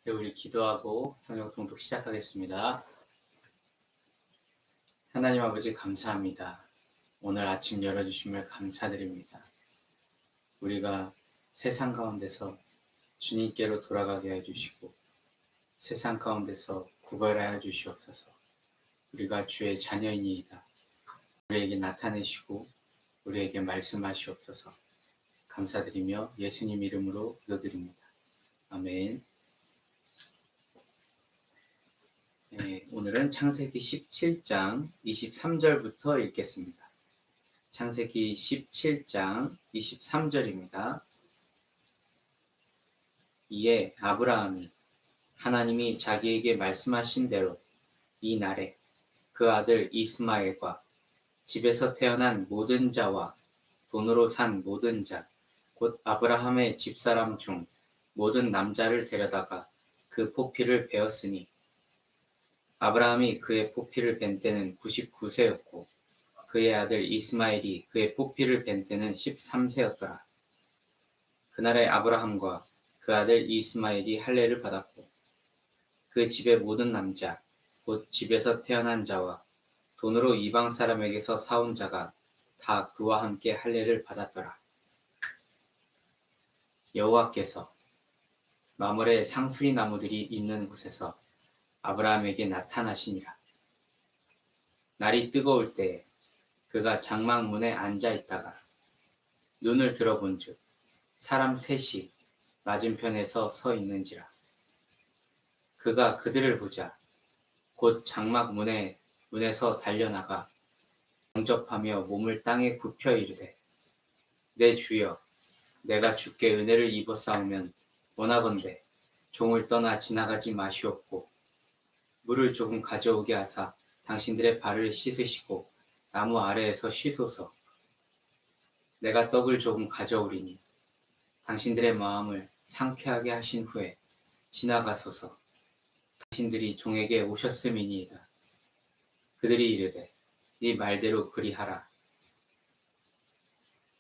네, 우리 기도하고 성경 통독 시작하겠습니다. 하나님 아버지 감사합니다. 오늘 아침 열어주심을 감사드립니다. 우리가 세상 가운데서 주님께로 돌아가게 해주시고 세상 가운데서 구별하여 주시옵소서. 우리가 주의 자녀이니이다. 우리에게 나타내시고 우리에게 말씀하시옵소서. 감사드리며 예수님 이름으로 기도드립니다. 아멘. 네, 오늘은 창세기 17장 23절부터 읽겠습니다. 창세기 17장 23절입니다. 이에 아브라함이 하나님이 자기에게 말씀하신 대로 이 날에 그 아들 이스마엘과 집에서 태어난 모든 자와 돈으로 산 모든 자, 곧 아브라함의 집사람 중 모든 남자를 데려다가 그 포피를 베었으니 아브라함이 그의 포피를 벤 때는 99세였고 그의 아들 이스마엘이 그의 포피를 벤 때는 13세였더라. 그날에 아브라함과 그 아들 이스마엘이 할례를 받았고 그 집의 모든 남자 곧 집에서 태어난 자와 돈으로 이방 사람에게서 사온 자가 다 그와 함께 할례를 받았더라. 여호와께서 마므레 상수리 나무들이 있는 곳에서 아브라함에게 나타나시니라. 날이 뜨거울 때에 그가 장막 문에 앉아 있다가 눈을 들어본즉 사람 셋이 맞은편에서 서 있는지라. 그가 그들을 보자 곧 장막 문에서 달려나가 영접하며 몸을 땅에 굽혀 이르되 내 주여 내가 주께 은혜를 입었사오면 원하건대 종을 떠나 지나가지 마시옵고 물을 조금 가져오게 하사 당신들의 발을 씻으시고 나무 아래에서 쉬소서. 내가 떡을 조금 가져오리니 당신들의 마음을 상쾌하게 하신 후에 지나가소서. 당신들이 종에게 오셨음이니이다. 그들이 이르되 네 말대로 그리하라.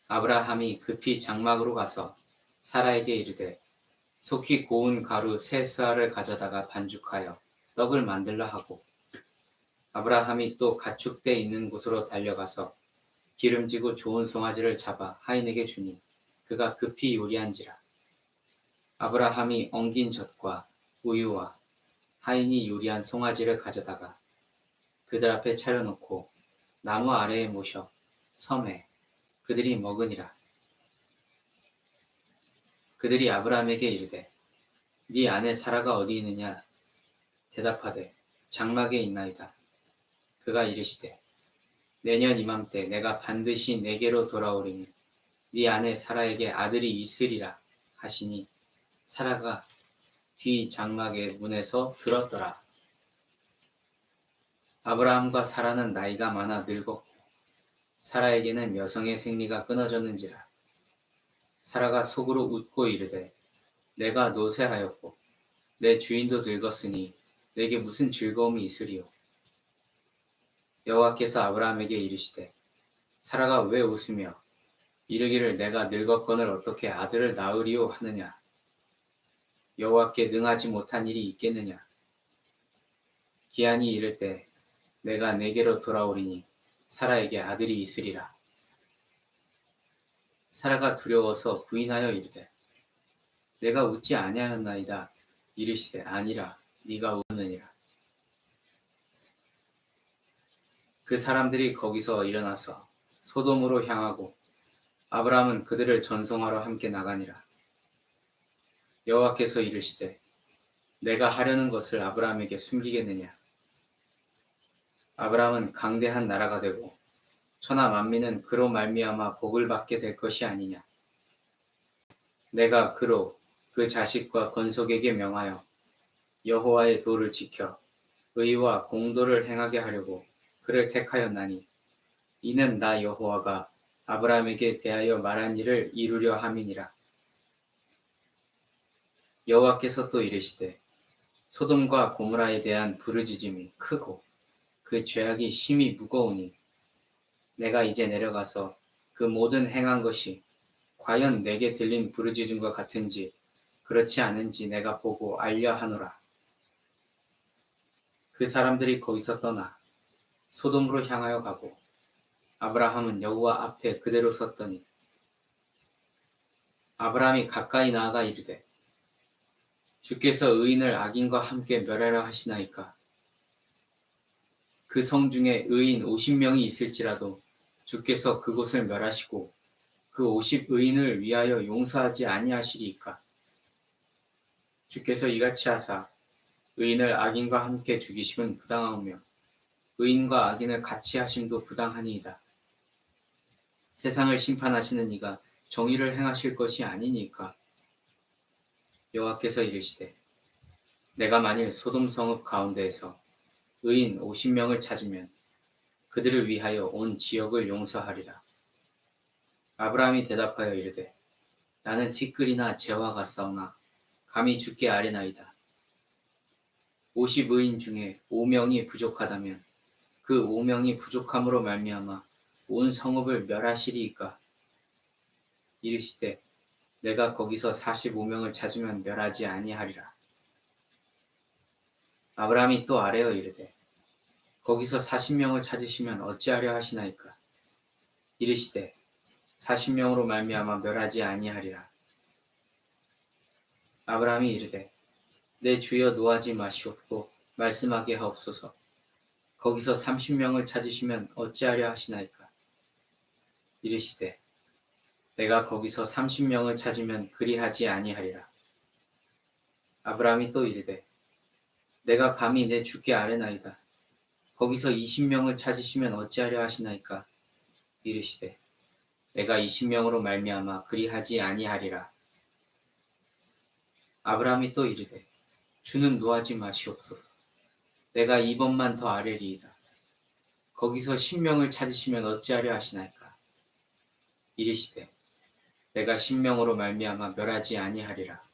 아브라함이 급히 장막으로 가서 사라에게 이르되 속히 고운 가루 세 스아를 가져다가 반죽하여 떡을 만들라 하고 아브라함이 또 가축대 있는 곳으로 달려가서 기름지고 좋은 송아지를 잡아 하인에게 주니 그가 급히 요리한지라. 아브라함이 엉긴 젖과 우유와 하인이 요리한 송아지를 가져다가 그들 앞에 차려놓고 나무 아래에 모셔 섬에 그들이 먹으니라. 그들이 아브라함에게 이르되 네 아내 사라가 어디 있느냐? 대답하되 장막에 있나이다. 그가 이르시되 내년 이맘때 내가 반드시 내게로 돌아오리니 네 아내 사라에게 아들이 있으리라 하시니 사라가 뒤 장막의 문에서 들었더라. 아브라함과 사라는 나이가 많아 늙었고 사라에게는 여성의 생리가 끊어졌는지라. 사라가 속으로 웃고 이르되 내가 노쇠하였고 내 주인도 늙었으니 내게 무슨 즐거움이 있으리요. 여호와께서 아브라함에게 이르시되 사라가 왜 웃으며 이르기를 내가 늙었거늘 어떻게 아들을 낳으리요 하느냐. 여호와께 능하지 못한 일이 있겠느냐. 기한이 이를 때 내가 내게로 돌아오리니 사라에게 아들이 있으리라. 사라가 두려워서 부인하여 이르되 내가 웃지 아니하였나이다. 이르시되 아니라 네가 우느니라. 그 사람들이 거기서 일어나서 소돔으로 향하고 아브라함은 그들을 전송하러 함께 나가니라. 여호와께서 이르시되 내가 하려는 것을 아브라함에게 숨기겠느냐. 아브라함은 강대한 나라가 되고 천하 만민은 그로 말미암아 복을 받게 될 것이 아니냐. 내가 그로 그 자식과 건속에게 명하여 여호와의 도를 지켜 의와 공도를 행하게 하려고 그를 택하였나니 이는 나 여호와가 아브라함에게 대하여 말한 일을 이루려 함이니라. 여호와께서 또 이르시되 소돔과 고모라에 대한 부르짖음이 크고 그 죄악이 심히 무거우니 내가 이제 내려가서 그 모든 행한 것이 과연 내게 들린 부르짖음과 같은지 그렇지 않은지 내가 보고 알려 하노라. 그 사람들이 거기서 떠나 소돔으로 향하여 가고 아브라함은 여호와 앞에 그대로 섰더니 아브라함이 가까이 나아가 이르되 주께서 의인을 악인과 함께 멸하려 하시나이까. 그 성 중에 의인 50명이 있을지라도 주께서 그곳을 멸하시고 그 50 의인을 위하여 용서하지 아니하시리이까. 주께서 이같이 하사 의인을 악인과 함께 죽이심은 부당하오며 의인과 악인을 같이 하심도 부당하니이다. 세상을 심판하시는 이가 정의를 행하실 것이 아니니까. 여호와께서 이르시되 내가 만일 소돔 성읍 가운데에서 의인 50명을 찾으면 그들을 위하여 온 지역을 용서하리라. 아브라함이 대답하여 이르되 나는 티끌이나 재와 같사오나 감히 주께 아뢰나이다. 50 의인 중에 5명이 부족하다면 그 5명이 부족함으로 말미암아 온 성읍을 멸하시리이까. 이르시되 내가 거기서 45명을 찾으면 멸하지 아니하리라. 아브라함이 또 아뢰어 이르되 거기서 40명을 찾으시면 어찌하려 하시나이까. 이르시되 40명으로 말미암아 멸하지 아니하리라. 아브라함이 이르되 내 주여 노하지 마시옵고 말씀하게 하옵소서. 거기서 30명을 찾으시면 어찌하려 하시나이까. 이르시되 내가 거기서 30명을 찾으면 그리하지 아니하리라. 아브라함이 또 이르되 내가 감히 내 주께 아뢰나이다. 거기서 20명을 찾으시면 어찌하려 하시나이까. 이르시되 내가 20명으로 말미암아 그리하지 아니하리라. 아브라함이 또 이르되 주는 노하지 마시옵소서. 내가 이번만 더 아뢰리이다. 거기서 10명을 찾으시면 어찌하려 하시나이까. 이르시되 내가 10명으로 말미암아 멸하지 아니하리라.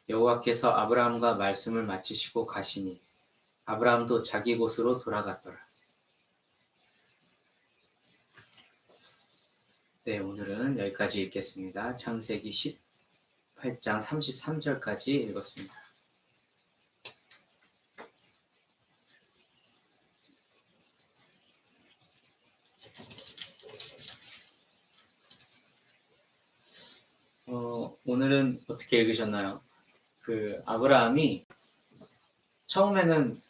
여호와께서 아브라함과 말씀을 마치시고 가시니 아브라함도 자기 곳으로 돌아갔더라. 네, 오늘은 여기까지 읽겠습니다. 창세기 18장 33절까지 읽었습니다. 오늘은 어떻게 읽으셨나요? 아브라함이 처음에는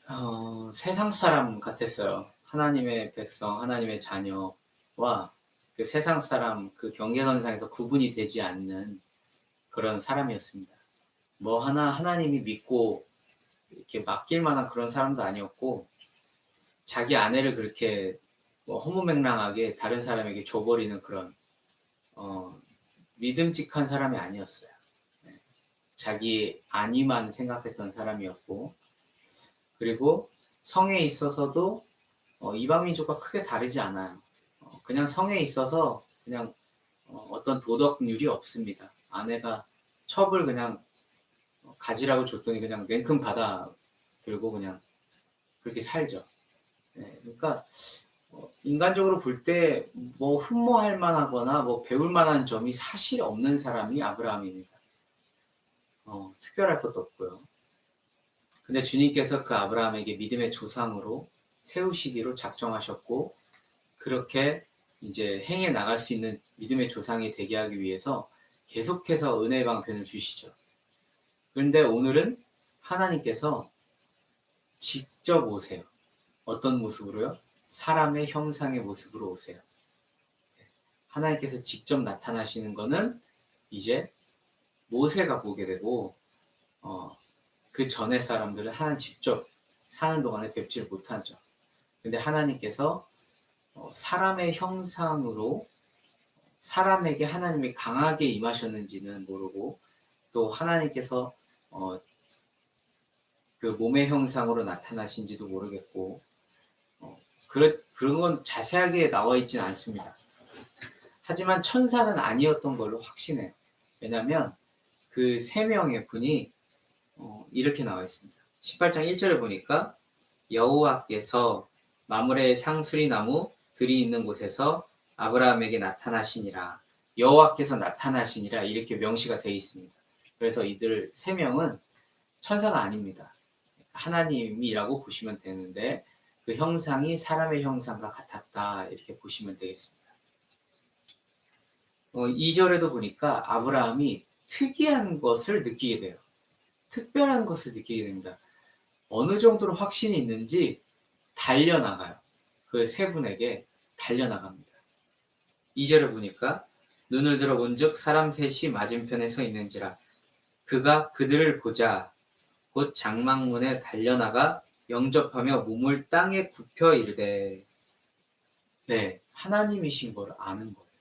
세상 사람 같았어요. 하나님의 백성, 하나님의 자녀와 그 세상 사람, 그 경계선상에서 구분이 되지 않는 그런 사람이었습니다. 뭐 하나님이 믿고 이렇게 맡길 만한 그런 사람도 아니었고, 자기 아내를 그렇게 허무맹랑하게 다른 사람에게 줘버리는 그런 믿음직한 사람이 아니었어요. 자기 안위만 생각했던 사람이었고, 그리고 성에 있어서도 이방 민족과 크게 다르지 않아요. 그냥 성에 있어서 그냥 어떤 도덕률이 없습니다. 아내가 첩을 그냥 가지라고 줬더니 그냥 냉큼 받아 들고 그냥 그렇게 살죠. 네, 그러니까 인간적으로 볼 때 뭐 흠모할 만하거나 뭐 배울 만한 점이 사실 없는 사람이 아브라함입니다. 특별할 것도 없고요. 근데 주님께서 그 아브라함에게 믿음의 조상으로 세우시기로 작정하셨고, 그렇게 이제 행해 나갈 수 있는 믿음의 조상이 되게 하기 위해서 계속해서 은혜의 방편을 주시죠. 그런데 오늘은 하나님께서 직접 오세요. 어떤 모습으로요? 사람의 형상의 모습으로 오세요. 하나님께서 직접 나타나시는 거는 이제 모세가 보게 되고, 그 전에 사람들은 하나님 직접 사는 동안에 뵙지를 못하죠. 근데 하나님께서 사람의 형상으로 사람에게 하나님이 강하게 임하셨는지는 모르고, 또 하나님께서 그 몸의 형상으로 나타나신지도 모르겠고, 그런 건 자세하게 나와 있지는 않습니다. 하지만 천사는 아니었던 걸로 확신해요. 왜냐하면 그 세 명의 분이 이렇게 나와 있습니다. 18장 1절에 보니까 여호와께서 마므레의 상수리 나무 들이 있는 곳에서 아브라함에게 나타나시니라. 여호와께서 나타나시니라 이렇게 명시가 되어 있습니다. 그래서 이들 세 명은 천사가 아닙니다. 하나님이라고 보시면 되는데 그 형상이 사람의 형상과 같았다 이렇게 보시면 되겠습니다. 2절에도 보니까 아브라함이 특이한 것을 느끼게 돼요. 특별한 것을 느끼게 됩니다. 어느 정도로 확신이 있는지 달려나가요. 그 세 분에게 달려나갑니다. 2절에 보니까 눈을 들어 본즉 사람 셋이 맞은편에 서 있는지라 그가 그들을 보자 곧 장막문에 달려나가 영접하며 몸을 땅에 굽혀 이르되 네, 하나님이신 걸 아는 거예요.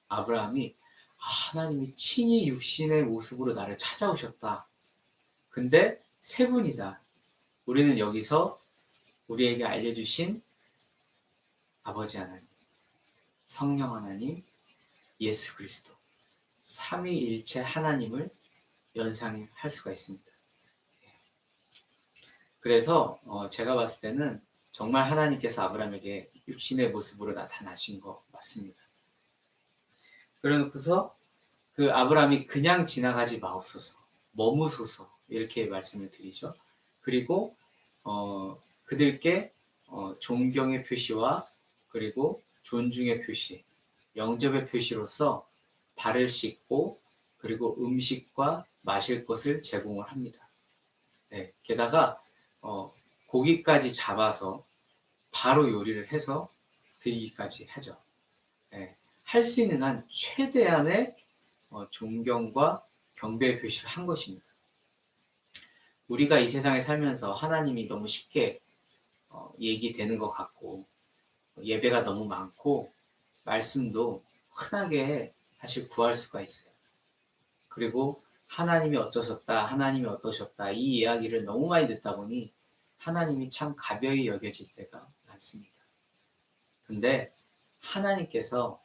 아브라함이 하나님이 친히 육신의 모습으로 나를 찾아오셨다. 근데 세 분이다. 우리는 여기서 우리에게 알려주신 아버지 하나님, 성령 하나님, 예수 그리스도 삼위일체 하나님을 연상할 수가 있습니다. 그래서 제가 봤을 때는 정말 하나님께서 아브라함에게 육신의 모습으로 나타나신 거 맞습니다. 그래놓고서 그 아브라함이 그냥 지나가지 마옵소서, 머무소서 이렇게 말씀을 드리죠. 그리고 그들께 존경의 표시와 그리고 존중의 표시, 영접의 표시로서 발을 씻고 그리고 음식과 마실 것을 제공을 합니다. 네, 게다가 고기까지 잡아서 바로 요리를 해서 드리기까지 하죠. 네, 할 수 있는 한 최대한의 존경과 경배의 표시를 한 것입니다. 우리가 이 세상에 살면서 하나님이 너무 쉽게 얘기되는 것 같고 예배가 너무 많고 말씀도 흔하게 사실 구할 수가 있어요. 그리고 하나님이 어쩌셨다, 하나님이 어떠셨다 이 이야기를 너무 많이 듣다 보니 하나님이 참 가벼이 여겨질 때가 많습니다. 근데 하나님께서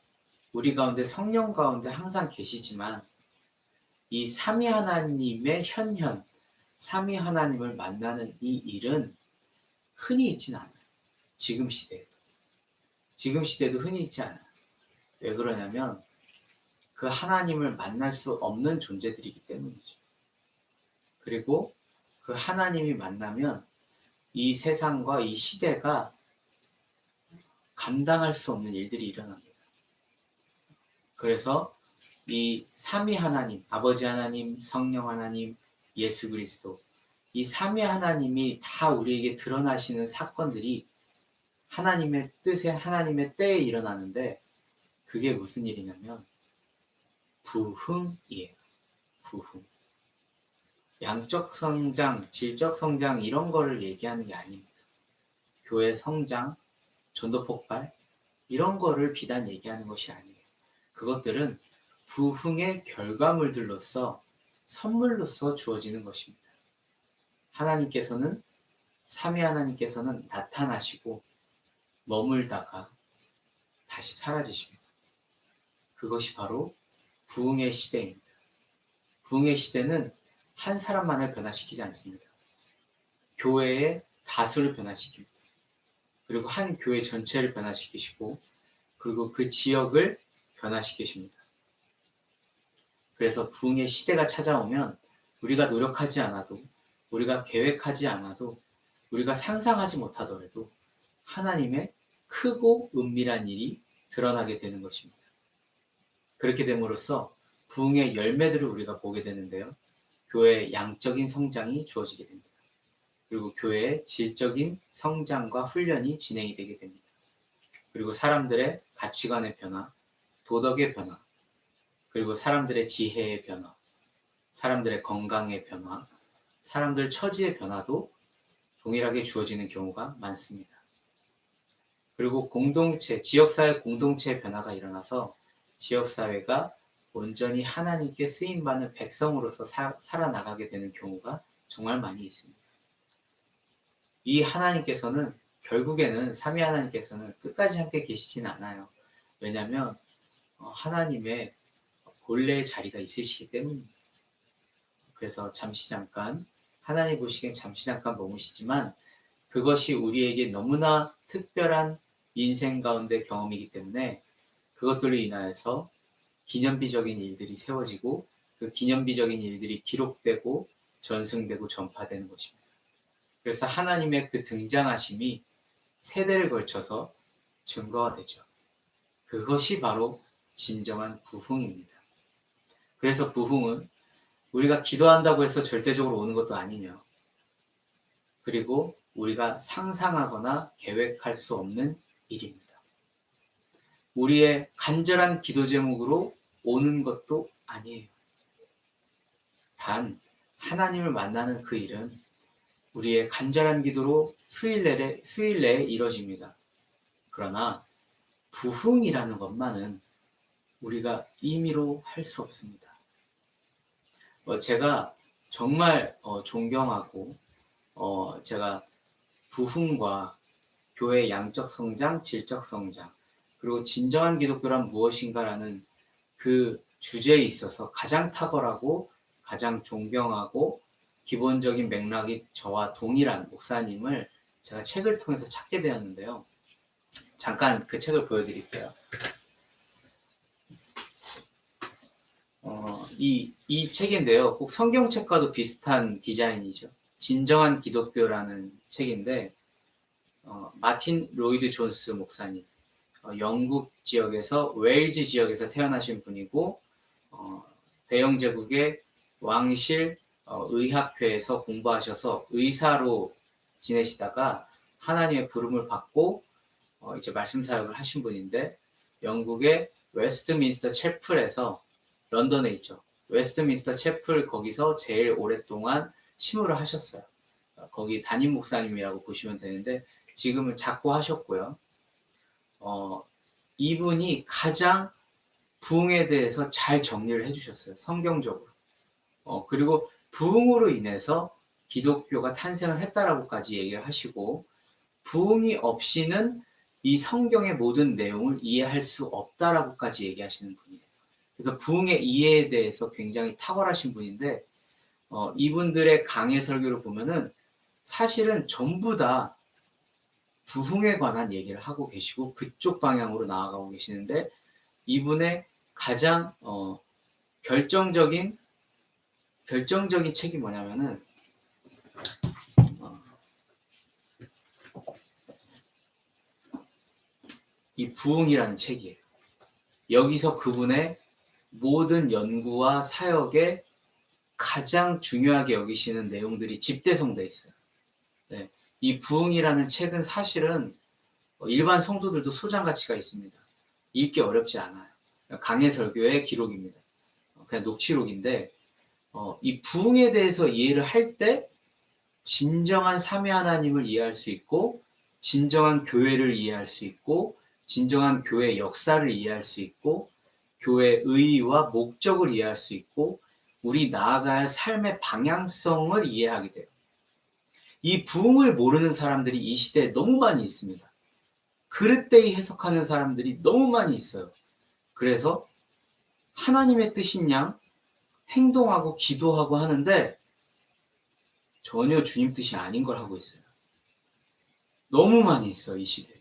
우리 가운데 성령 가운데 항상 계시지만 이 삼위 하나님의 현현, 삼위 하나님을 만나는 이 일은 흔히 있진 않아요. 지금 시대에도 흔히 있지 않아요. 왜 그러냐면 그 하나님을 만날 수 없는 존재들이기 때문이죠. 그리고 그 하나님이 만나면 이 세상과 이 시대가 감당할 수 없는 일들이 일어납니다. 그래서 이 삼위 하나님, 아버지 하나님, 성령 하나님, 예수 그리스도 이 삼위 하나님이 다 우리에게 드러나시는 사건들이 하나님의 뜻에 하나님의 때에 일어나는데 그게 무슨 일이냐면 부흥이에요. 부흥. 양적 성장, 질적 성장 이런 거를 얘기하는 게 아닙니다. 교회 성장, 전도 폭발 이런 거를 비단 얘기하는 것이 아니에요. 그것들은 부흥의 결과물들로서 선물로서 주어지는 것입니다. 하나님께서는 삼위 하나님께서는 나타나시고 머물다가 다시 사라지십니다. 그것이 바로 부흥의 시대입니다. 부흥의 시대는 한 사람만을 변화시키지 않습니다. 교회의 다수를 변화시킵니다. 그리고 한 교회 전체를 변화시키시고 그리고 그 지역을 변화시키십니다. 그래서 부흥의 시대가 찾아오면 우리가 노력하지 않아도 우리가 계획하지 않아도 우리가 상상하지 못하더라도 하나님의 크고 은밀한 일이 드러나게 되는 것입니다. 그렇게 됨으로써 부흥의 열매들을 우리가 보게 되는데요. 교회의 양적인 성장이 주어지게 됩니다. 그리고 교회의 질적인 성장과 훈련이 진행이 되게 됩니다. 그리고 사람들의 가치관의 변화, 도덕의 변화, 그리고 사람들의 지혜의 변화, 사람들의 건강의 변화, 사람들 처지의 변화도 동일하게 주어지는 경우가 많습니다. 그리고 공동체, 지역사회 공동체의 변화가 일어나서 지역사회가 온전히 하나님께 쓰임받는 백성으로서 살아나가게 되는 경우가 정말 많이 있습니다. 이 하나님께서는 결국에는 삼위 하나님께서는 끝까지 함께 계시지는 않아요. 왜냐하면 하나님의 본래의 자리가 있으시기 때문입니다. 그래서 잠시 잠깐 하나님 보시기엔 잠시 잠깐 머무시지만 그것이 우리에게 너무나 특별한 인생 가운데 경험이기 때문에 그것들로 인하여서 기념비적인 일들이 세워지고 그 기념비적인 일들이 기록되고 전승되고 전파되는 것입니다. 그래서 하나님의 그 등장하심이 세대를 걸쳐서 증거가 되죠. 그것이 바로 진정한 부흥입니다. 그래서 부흥은 우리가 기도한다고 해서 절대적으로 오는 것도 아니며, 그리고 우리가 상상하거나 계획할 수 없는 일입니다. 우리의 간절한 기도 제목으로 오는 것도 아니에요. 단 하나님을 만나는 그 일은 우리의 간절한 기도로 수일 내에 이뤄집니다. 그러나 부흥이라는 것만은 우리가 임의로 할 수 없습니다. 제가 정말 존경하고 제가 부흥과 교회의 양적 성장, 질적 성장, 그리고 진정한 기독교란 무엇인가라는 그 주제에 있어서 가장 탁월하고 가장 존경하고 기본적인 맥락이 저와 동일한 목사님을 제가 책을 통해서 찾게 되었는데요. 잠깐 그 책을 보여드릴게요. 이 책인데요. 꼭 성경책과도 비슷한 디자인이죠. 진정한 기독교라는 책인데 마틴 로이드 존스 목사님, 영국 지역에서 웨일즈 지역에서 태어나신 분이고 대영 제국의 왕실 의학회에서 공부하셔서 의사로 지내시다가 하나님의 부름을 받고 이제 말씀 사역을 하신 분인데, 영국의 웨스트민스터 채플에서, 런던에 있죠, 웨스트민스터 채플, 거기서 제일 오랫동안 심우를 하셨어요. 거기 담임 목사님이라고 보시면 되는데 지금은 작고하셨고요. 이분이 가장 부흥에 대해서 잘 정리를 해주셨어요. 성경적으로. 그리고 부흥으로 인해서 기독교가 탄생을 했다라고까지 얘기를 하시고, 부흥이 없이는 이 성경의 모든 내용을 이해할 수 없다라고까지 얘기하시는 분이에요. 그래서 부흥의 이해에 대해서 굉장히 탁월하신 분인데 이분들의 강해 설교를 보면은 사실은 전부 다 부흥에 관한 얘기를 하고 계시고 그쪽 방향으로 나아가고 계시는데, 이분의 가장 결정적인 책이 뭐냐면은 이 부흥이라는 책이에요. 여기서 그분의 모든 연구와 사역에 가장 중요하게 여기시는 내용들이 집대성되어 있어요. 네. 이 부흥이라는 책은 사실은 일반 성도들도 소장 가치가 있습니다. 읽기 어렵지 않아요. 강해 설교의 기록입니다. 그냥 녹취록인데 이 부흥에 대해서 이해를 할 때 진정한 삼위 하나님을 이해할 수 있고, 진정한 교회를 이해할 수 있고, 진정한 교회 역사를 이해할 수 있고, 교회의 의의와 목적을 이해할 수 있고, 우리 나아갈 삶의 방향성을 이해하게 돼요. 이 부흥을 모르는 사람들이 이 시대에 너무 많이 있습니다. 그릇되이 해석하는 사람들이 너무 많이 있어요. 그래서 하나님의 뜻인 양 행동하고 기도하고 하는데 전혀 주님 뜻이 아닌 걸 하고 있어요. 너무 많이 있어요, 이 시대에.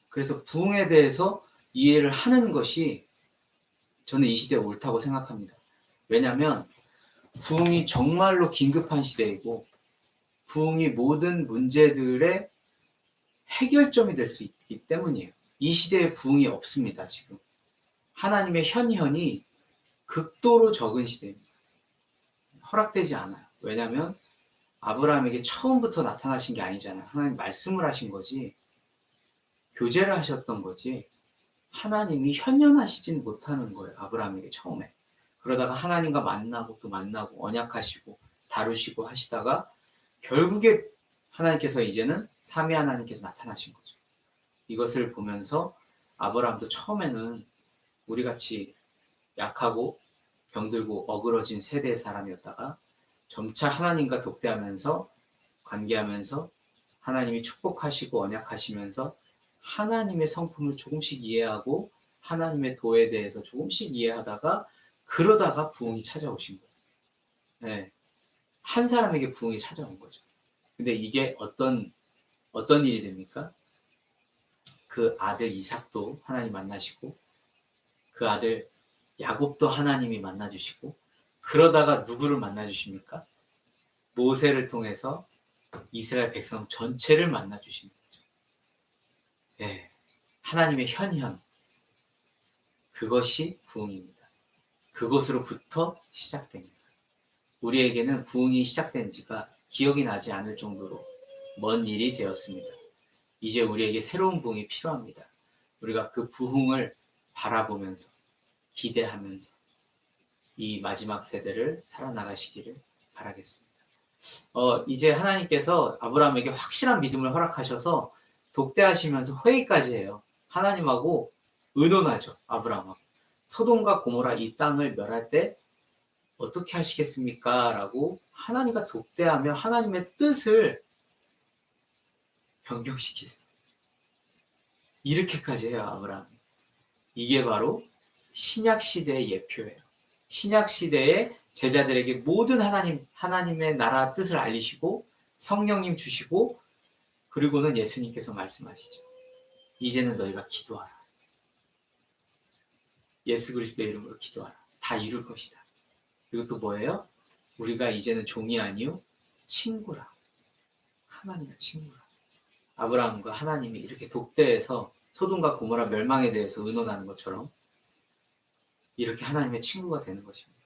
그래서 부흥에 대해서 이해를 하는 것이 저는 이 시대에 옳다고 생각합니다. 왜냐하면 부흥이 정말로 긴급한 시대이고 부흥이 모든 문제들의 해결점이 될 수 있기 때문이에요. 이 시대에 부흥이 없습니다, 지금. 하나님의 현현이 극도로 적은 시대입니다. 허락되지 않아요. 왜냐하면 아브라함에게 처음부터 나타나신 게 아니잖아요. 하나님 말씀을 하신 거지, 교제를 하셨던 거지, 하나님이 현현하시진 못하는 거예요. 아브라함에게 처음에. 그러다가 하나님과 만나고 또 만나고 언약하시고 다루시고 하시다가 결국에 하나님께서 이제는 삼위 하나님께서 나타나신 거죠. 이것을 보면서 아브라함도 처음에는 우리같이 약하고 병들고 어그러진 세대의 사람이었다가 점차 하나님과 독대하면서 관계하면서 하나님이 축복하시고 언약하시면서 하나님의 성품을 조금씩 이해하고 하나님의 도에 대해서 조금씩 이해하다가 그러다가 부흥이 찾아오신 거예요. 네. 한 사람에게 부흥이 찾아온 거죠. 근데 이게 어떤 일이 됩니까? 그 아들 이삭도 하나님 만나시고 그 아들 야곱도 하나님이 만나주시고, 그러다가 누구를 만나주십니까? 모세를 통해서 이스라엘 백성 전체를 만나주시는 거죠. 예, 하나님의 현현, 그것이 부흥입니다. 그것으로부터 시작됩니다. 우리에게는 부흥이 시작된 지가 기억이 나지 않을 정도로 먼 일이 되었습니다. 이제 우리에게 새로운 부흥이 필요합니다. 우리가 그 부흥을 바라보면서, 기대하면서 이 마지막 세대를 살아나가시기를 바라겠습니다. 이제 하나님께서 아브라함에게 확실한 믿음을 허락하셔서 독대하시면서 회의까지 해요. 하나님하고 의논하죠. 아브라함하고. 소돔과 고모라 이 땅을 멸할 때 어떻게 하시겠습니까? 라고 하나님과 독대하며 하나님의 뜻을 변경시키세요. 이렇게까지 해요. 아브라함이. 이게 바로 신약시대의 예표예요. 신약시대에 제자들에게 모든 하나님의 나라 뜻을 알리시고 성령님 주시고, 그리고는 예수님께서 말씀하시죠. 이제는 너희가 기도하라. 예수 그리스도의 이름으로 기도하라. 다 이룰 것이다. 그리고 또 뭐예요? 우리가 이제는 종이 아니요 친구라. 하나님과 친구라. 아브라함과 하나님이 이렇게 독대해서 소돔과 고모라 멸망에 대해서 의논하는 것처럼 이렇게 하나님의 친구가 되는 것입니다.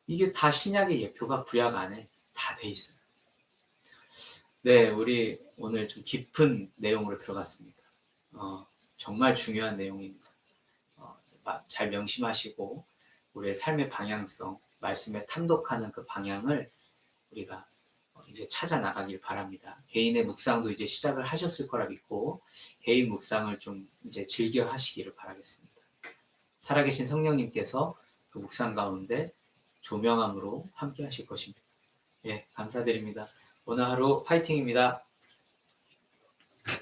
이게 다 신약의 예표가 구약 안에 다 돼 있어요. 네, 우리 오늘 좀 깊은 내용으로 들어갔습니다. 정말 중요한 내용입니다. 잘 명심하시고 우리의 삶의 방향성, 말씀에 탐독하는 그 방향을 우리가 이제 찾아 나가길 바랍니다. 개인의 묵상도 이제 시작을 하셨을 거라 믿고 개인 묵상을 좀 이제 즐겨 하시기를 바라겠습니다. 살아계신 성령님께서 그 묵상 가운데 조명함으로 함께 하실 것입니다. 예, 감사드립니다. 오늘 하루 파이팅입니다.